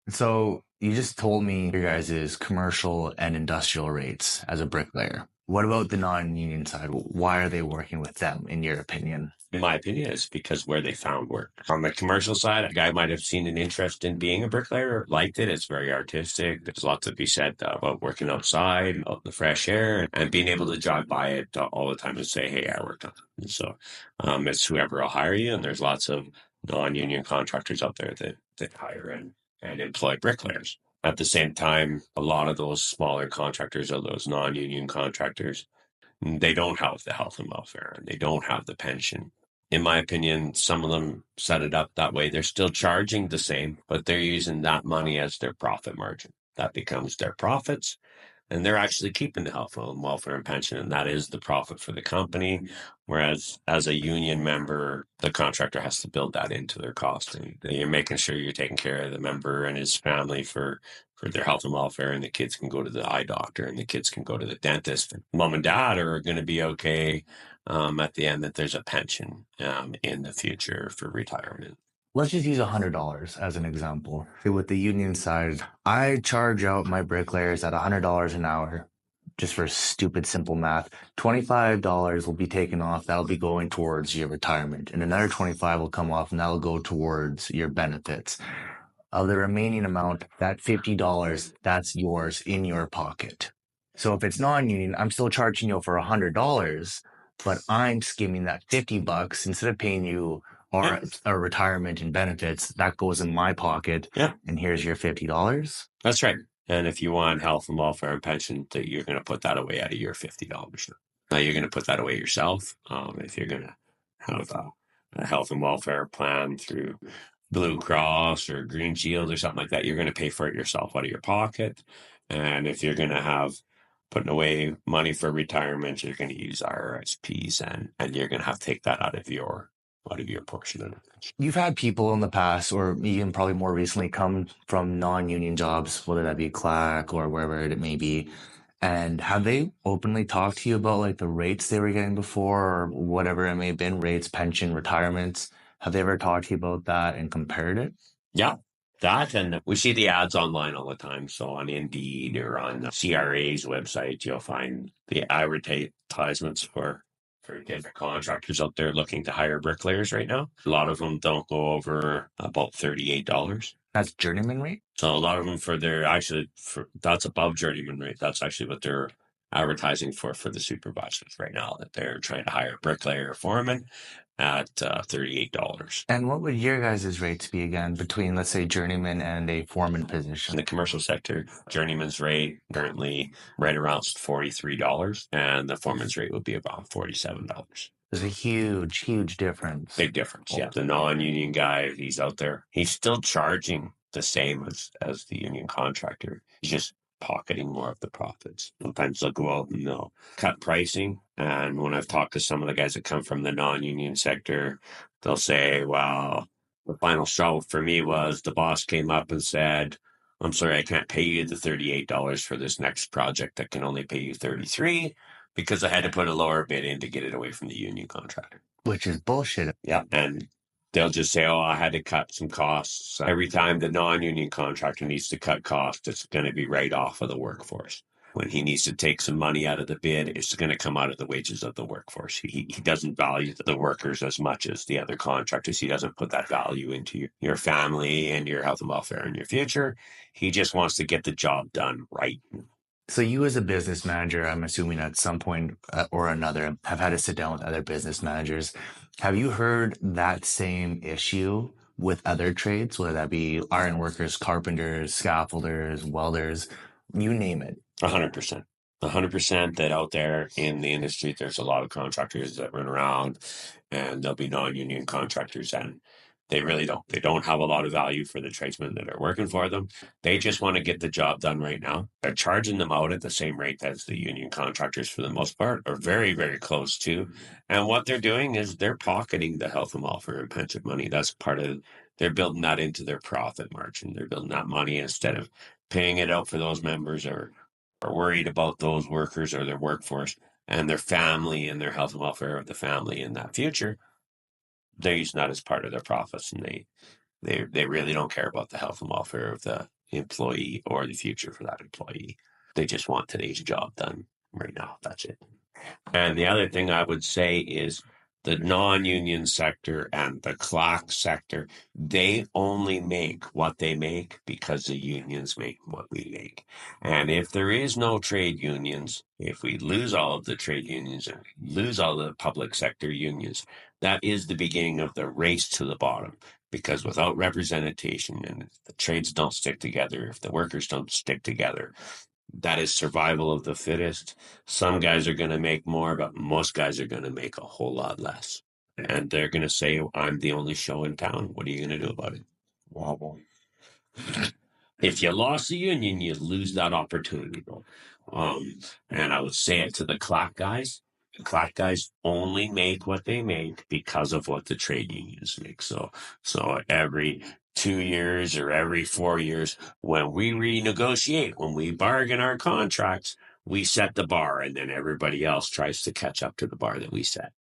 So you just told me your guys' commercial and industrial rates as a bricklayer. What about the non-union side? Why are they working with them, in your opinion? In my opinion, is because where they found work. On the commercial side, a guy might have seen an interest in being a bricklayer, liked it. It's very artistic. There's lots to be said about working outside, out in the fresh air, and being able to drive by it all the time and say, hey, I worked on it. And so it's whoever will hire you. And there's lots of non-union contractors out there that hire and employ bricklayers. At the same time, a lot of those smaller contractors or those non-union contractors, they don't have the health and welfare and they don't have the pension. In my opinion, some of them set it up that way. They're still charging the same, but they're using that money as their profit margin. That becomes their profits, and they're actually keeping the health and welfare and pension, and that is the profit for the company. Whereas as a union member, the contractor has to build that into their cost, and you're making sure you're taking care of the member and his family for their health and welfare, and the kids can go to the eye doctor and the kids can go to the dentist. And mom and dad are going to be okay at the end that there's a pension in the future for retirement. Let's just use $100 as an example. Okay, with the union side, I charge out my bricklayers at $100 an hour, just for stupid simple math. $25 will be taken off. That'll be going towards your retirement, and another 25 will come off, and that'll go towards your benefits. Of the remaining amount, that $50, that's yours in your pocket. So if it's non-union, I'm still charging you for $100, but I'm skimming that $50 instead of paying you Yeah, our a retirement and benefits. That goes in my pocket, yeah, and here's your $50. that's right. And if you want health and welfare and pension, that you're going to put that away out of your $50. Now you're going to put that away yourself. If you're going to have a health and welfare plan through Blue Cross or Green Shield or something like that, you're going to pay for it yourself out of your pocket. And if you're going to have putting away money for retirement, you're going to use RRSPs and you're going to have to take that out of your portion of it. You've had people in the past, or even probably more recently, come from non-union jobs, whether that be Clack or wherever it may be. And have they openly talked to you about like the rates they were getting before, or whatever it may have been, rates, pension, retirements? Have they ever talked to you about that and compared it? Yeah, that, and we see the ads online all the time. So on Indeed or on CRA's website, you'll find the advertisements for different contractors out there looking to hire bricklayers right now. A lot of them don't go over about $38. That's journeyman rate? So a lot of them for their actually for that's above journeyman rate. That's actually what they're advertising for the supervisors right now, that they're trying to hire a bricklayer or foreman at $38. And what would your guys' rates be again between, let's say, journeyman and a foreman In position? the commercial sector, journeyman's rate currently right around $43, and the foreman's rate would be about $47. There's a huge, huge difference. Big difference. Yeah. The non-union guy, he's out there. He's still charging the same as the union contractor. He's just pocketing more of the profits. Sometimes they'll go out and they'll cut pricing. And when I've talked to some of the guys that come from the non-union sector, they'll say, well, the final straw for me was the boss came up and said, I'm sorry, I can't pay you the $38 for this next project. I can only pay you 33 because I had to put a lower bid in to get it away from the union contractor. Which is bullshit. Yeah. And they'll just say, oh, I had to cut some costs. Every time the non-union contractor needs to cut costs, it's going to be right off of the workforce. When he needs to take some money out of the bid, it's going to come out of the wages of the workforce. He doesn't value the workers as much as the other contractors. He doesn't put that value into your family and your health and welfare and your future. He just wants to get the job done right. So you as a business manager, I'm assuming at some point or another, have had to sit down with other business managers. Have you heard that same issue with other trades, whether that be iron workers, carpenters, scaffolders, welders, you name it? 100%. 100% that out there in the industry, there's a lot of contractors that run around and there'll be non-union contractors and they really don't. They don't have a lot of value for the tradesmen that are working for them. They just want to get the job done right now. They're charging them out at the same rate as the union contractors for the most part, or very, very close to. And what they're doing is they're pocketing the health and welfare and pension money. That's part of, they're building that into their profit margin. They're building that money instead of paying it out for those members or worried about those workers or their workforce and their family and their health and welfare of the family in that future. They're using that as part of their profits, and they really don't care about the health and welfare of employee or the future for that employee. They just want today's job done right now. That's it. And the other thing I would say is the non-union sector and the clock sector, they only make what they make because the unions make what we make. And if there is no trade unions, if we lose all of the trade unions and lose all the public sector unions, that is the beginning of the race to the bottom. Because without representation and if the trades don't stick together, if the workers don't stick together, that is survival of the fittest. Some guys are going to make more, but most guys are going to make a whole lot less. And they're going to say, I'm the only show in town. What are you going to do about it? Wobble. If you lost the union, you lose that opportunity. And I would say it to the clock guys. The clock guys only make what they make because of what the trade unions make. So every 2 years or every 4 years, when we renegotiate, when we bargain our contracts, we set the bar, and then everybody else tries to catch up to the bar that we set.